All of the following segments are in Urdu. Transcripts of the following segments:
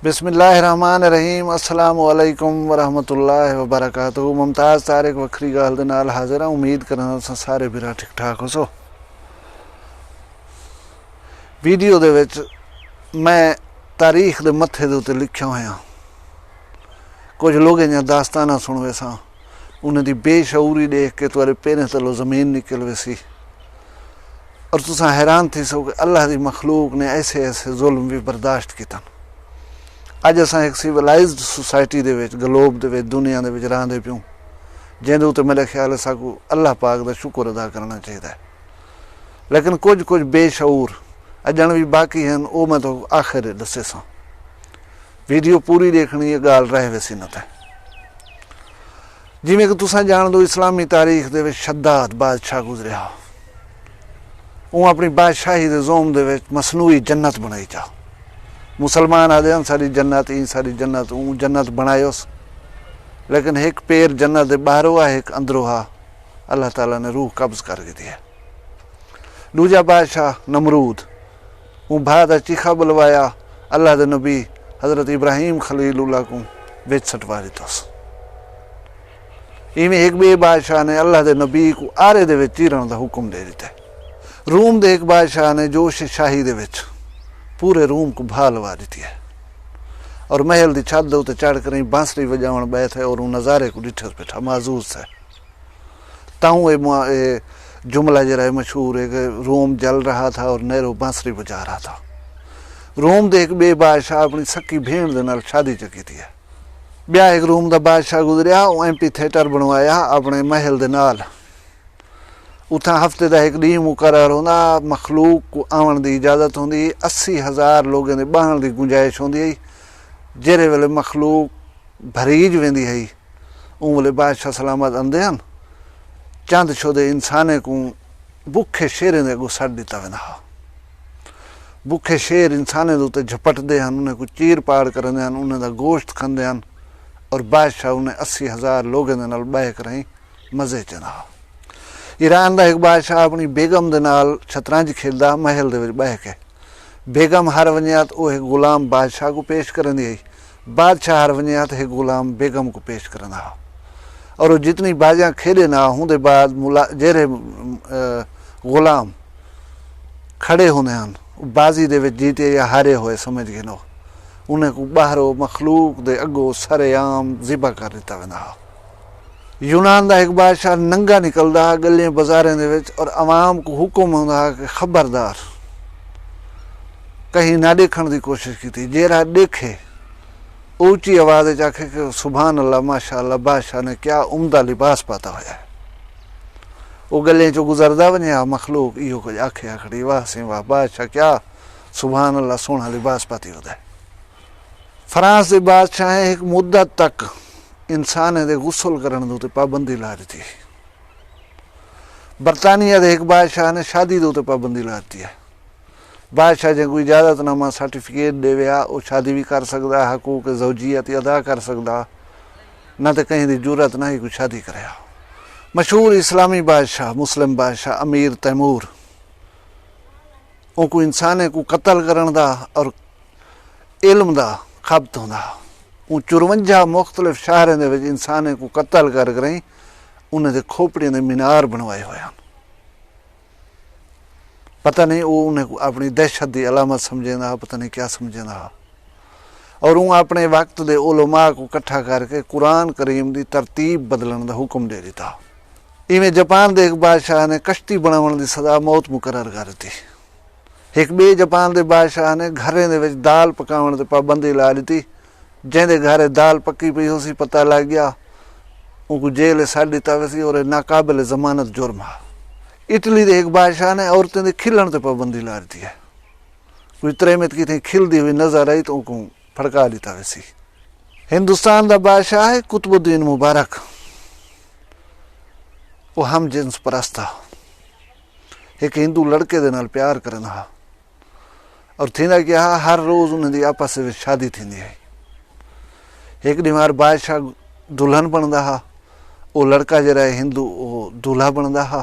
بسم اللہ الرحمن الرحیم السلام علیکم ورحمۃ اللہ وبرکاتہ ممتاز طارق وکری گال دے نال حاضر ہاں امید کرنا تساں سارے بھرا ٹھیک ٹھاک ہو سو ویڈیو دے وچ میں تاریخ دے متھے دے اوتے لکھیا ہویا کچھ لوگ انہاں داستاناں سن ویساں انہاں دی بے شعوری دیکھ کے تواڈے پیریں تلوں زمین نکل ویسی اور تساں حیران تھی سو کہ اللہ دی مخلوق نے ایسے ظلم بھی برداشت کیتا اج اساں ایک سیولائزڈ سوسائٹی دے وچ گلوب دے وچ دنیا دے وچ رہندے پیوں جن دے اوتے میرے خیال ہے ساکو اللہ پاک دا شکر ادا کرنا چاہیے لیکن کچھ بے شعور اجن بھی باقی ہیں او میں تو آخر دسے ساں ویڈیو پوری دیکھنی ہے گال رہ ویسی نہ تے جویں کہ تساں جان دو اسلامی تاریخ دے وچ شداد بادشاہ گزریا او اپنی بادشاہی دے زوم دے وچ مصنوعی جنت بنائی چاہ مسلمان آدھے ہیں ساری جنت جنت بنائیوس لیکن ایک پیر جنت دے باہر ہوا ایک اندر ہوا اللہ تعالیٰ نے روح قبض کر دی ہے دوجا بادشاہ نمرود وہ بھادا چیخا بلوایا اللہ دے نبی حضرت ابراہیم خلیل اللہ کو وچ سٹوا دیتوس ایویں ایک بے بادشاہ نے اللہ دے نبی کو آرے دے وچ چیرن دا حکم دے دیتا ہے روم دے ایک بادشاہ نے جوش شاہی دے وچ پورے روم کو بھا لوا دیتی ہے اور محل دی چھت دے تے چڑھ کر بانسری بجاون بیٹھے اور ان نظارے کو ڈٹھس بیٹھا معذور سے تاؤں اے جملہ جرا مشہور ہے کہ روم جل رہا تھا اور نیرو بانسری بجا رہا تھا روم دے ایک بے بادشاہ اپنی سکی بھیڑ دے نال شادی چکی تھی بیا ایک روم دا بادشاہ گزریا او ایمپی تھیٹر بنوایا اپنے محل دے نال اتھاں ہفتے دا ایک ڈی مقرر ہوندا مخلوق کو آون دی اجازت ہوندی 80,000 لوگوں دے باہن دی گنجائش ہوندی جہرے ویلے مخلوق بھریج ویندی ہے اون ویلے بادشاہ سلامت اندے ہن چند شدے انسانے کو بکھے شیریں دے اگوں سٹ دتا ویندا بکھے شیر انسانے دے اوتے جھپٹ دے ہن انہیں کو چیر پاڑ کرندے ہن انہیں دا گوشت کھندے ہن اور بادشاہ انہیں 80,000 لوگوں دے نال بیٹھ کر مزے چندا ایران دا ایک بادشاہ اپنی بیگم دے نال شطرنج کھیلدا محل دے وچ بیٹھ کے بیگم ہر ونیات او ایک غلام بادشاہ کو پیش کرن دی بادشاہ ہر ونیات ایک غلام بیگم کو پیش کرندا اور وہ جتنی بازیاں کھیلے نہ ہوں دے بعد جہرے غلام کھڑے ہونے ہیں بازی دے وچ جیتے یا ہارے ہوئے سمجھ گئے نو انہیں کو باہرو مخلوق دے اگو سر عام ذبح کر دیتا ویندا یونان دا ایک بادشاہ ننگا نکلدا گلیاں بازاریں دے وچ اور عوام کو حکم ہوندا کہ خبردار کہیں نہ دیکھن دی کوشش کی جیرا دیکھے اونچی آواز آکھے کہ سبحان اللہ ماشاء اللہ بادشاہ نے کیا عمدہ لباس پاتا ہوا ہے وہ گلیاں چو گزردا ونیا مخلوق ایو کچھ آکھے آکھڑی واہ سی واہ بادشاہ کیا سبحان اللہ سونا لباس پاتی ہوتا ہے فرانس دے بادشاہ ایک مدت تک انسان دے غسل کرن دے تے پابندی لا دیتی برطانیہ دے ایک بادشاہ نے شادی دے تے پابندی لا دیتی ہے بادشاہ جے کوئی اجازت نامہ سرٹیفکیٹ دے ویا وہ شادی بھی کر سکدا حقوق زوجیت ادا کر سکدا نہ تے کہیں دی جرت نہ ہی کوئی شادی کریا مشہور اسلامی بادشاہ مسلم بادشاہ امیر تیمور او کو انسانے کو قتل کرن دا اور علم دا خبت ہوندا وہ 54 مختلف شہریں دے وچ انسانے کو قتل کر کریں انہیں دے کھوپڑیاں دے مینار بنوائے ہوئے ہیں پتہ نہیں وہ انہیں اپنی دہشت دی علامت سمجھیں دا پتہ نہیں کیا سمجھیں دا اور وہ اپنے وقت دے علماء کو کٹھا کر کے قرآن کریم دی ترتیب بدلن دا حکم دے دیتا ایویں جاپان دے ایک بادشاہ نے کشتی بناون دی سزا موت مقرر کر دی ایک بے جاپان دے بادشاہ نے گھریں دے وچ دال پکاون تے پابندی لا دیتی جن دے گھر دال پکی پئی ہو سی پتہ لگ گیا ان کو جیل سٹ دیتا ویسی اور ناقابل ضمانت جرم ہے اٹلی دے ایک بادشاہ نے عورتیں دے کھلن تے پابندی لا دی ہے کوئی تریمت کی تھی کھلدی ہوئی نظر آئی تو ان کو پھڑکا دیتا ویسی ہندوستان دا بادشاہ ہے قطب الدین مبارک وہ ہم جنس پرست تھا ایک ہندو لڑکے دے نال پیار کرنا اور تھیندا کیا ہر روز انہیں دی آپس وچ شادی تھیندی ہے ایک ڈیمار بادشاہ دلہن بندا ہا وہ لڑکا جڑا ہے ہندو وہ دولہا بندا ہا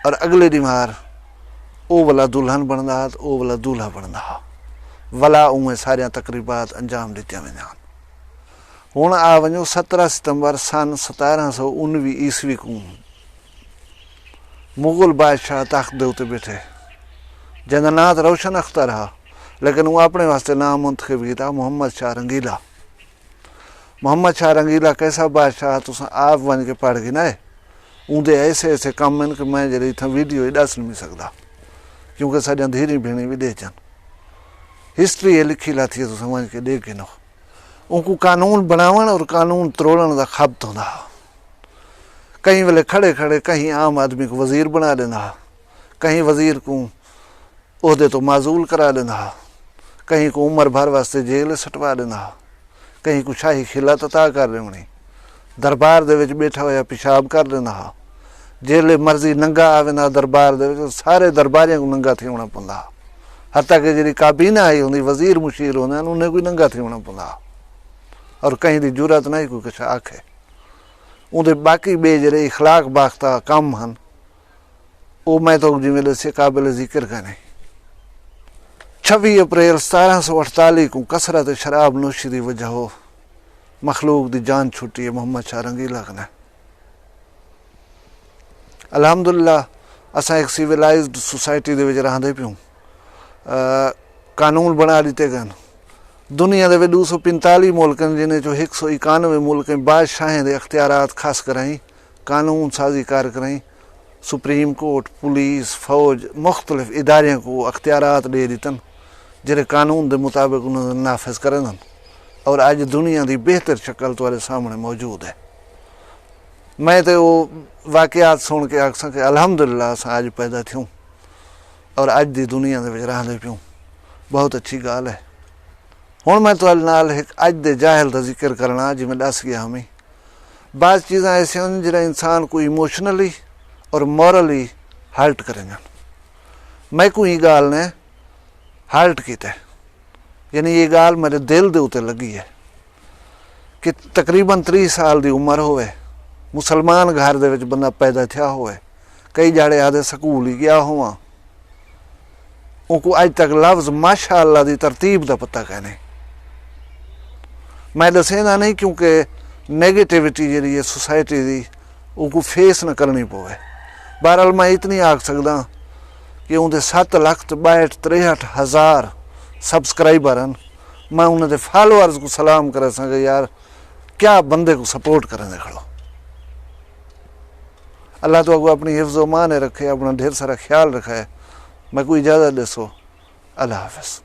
اور اگلے دیمار او والا دلہن بندا تو او والا دولہا بندا ولا اویں سارے تقریبات انجام دیتیاں ویندیاں ہن آ ونجو 17 ستمبر سن 1719 عیسوی کو مغل بادشاہ تخت دے اتنے بیٹھے جن کا نام روشن اختر ہا لیکن وہ اپنے واسطے نام منتخب کیا محمد شاہ رنگیلا محمد شاہ رنگیلا کیسا بادشاہ تساں آپ ون کے پڑھ کے نہ اندر ایسے ایسے کام ہیں کہ میں جڑی اتنا ویڈیو دس نہیں سکتا کیونکہ ساڈیاں دھیری بھیڑی بھی دے چن ہسٹری یہ لکھی لاتی ہے تساں ون کے دے کے نو ان کو قانون بناون اور قانون تروڑن دا خبت ہوندا کہیں ویلے کھڑے کھڑے کہیں عام آدمی کو وزیر بنا دینا کہیں وزیر کو عہدے تو معزول کرا دینا کہیں کو عمر بھر واسطے جیل سٹوا دینا کہیں کو شاہی خلعت عطا کر دینی دربار دے وچ بیٹھا ہویا پیشاب کر دینا جیلے مرضی ننگا آوینا دربار دے وچ سارے درباریاں کو ننگا تھی ہونا پوندا حتیٰ کہ جڑی کابینہ آئی ہوندی وزیر مشیر ہوندے انہیں کوئی ننگا تھی ہونا پوندا اور کہیں دی جرات نہیں کوئی کچھ آکھے اندر باقی بے جڑے اخلاق باختہ کام ہن وہ میں تو جی میرے سے قابل ذکر کرنے 26 اپریل 1748 کو کثرت شراب نوشی دی وجہ ہو مخلوق دی جان چھٹی ہے محمد شاہ رنگیلا کنے الحمدللہ اساں ایک سیولائزڈ سوسائٹی دے وچ رہندے پیوں قانون بنا دیتے گئے دنیا دے 245 ملکن جنہیں جو 191 ملکیں بادشاہیں دے اختیارات خاص کرائیں قانون سازی کار کرائیں سپریم کورٹ پولیس فوج مختلف اداریاں کو اختیارات دے دیتن جڑے قانون دے مطابق انہوں نے نافذ کرن اور آج دنیا دی بہتر شکل تمہارے سامنے موجود ہے میں تو وہ واقعات سن کے آکھساں کہ الحمدللہ اساں آج پیدا تھیوں اور آج دی دنیا دے وچ رہندے پیوں بہت اچھی گال ہے ہوں میں تو نال ایک اج دے جاہل دا ذکر کرنا جی میں دس گیا ہمیں بعض چیزاں ایسے ہیں جڑا انسان کو ایموشنلی اور مورلی ہرٹ کریں گے میں کو یہ گال نے ہرٹ کیتا ہے یعنی یہ گال میرے دل دے اتے لگی ہے کہ تقریباً 30 سال دی عمر ہوئے مسلمان گھر دے وچ بندہ پیدا تھیا ہوئے کئی جاڑے آدھے سکول ہی گیا ہوا ان کو اج تک لفظ ماشاءاللہ دی ترتیب دا پتہ کہنے میں دسے نہ نہیں کیونکہ نیگیٹیوٹی جڑی ہے سوسائٹی دی ان کو فیس نہ کرنی پوے بہرحال میں اتنی آکھ سکدا کہ اندر 7,62,63,000 سبسکرائبر ہیں میں انہوں دے فالوورز کو سلام کرے سا کہ یار کیا بندے کو سپورٹ کرنے کھڑو اللہ تو اگو اپنی حفظ و مان رکھے اپنا ڈھیر سارا خیال رکھے میں کوئی اجازت دے سو اللہ حافظ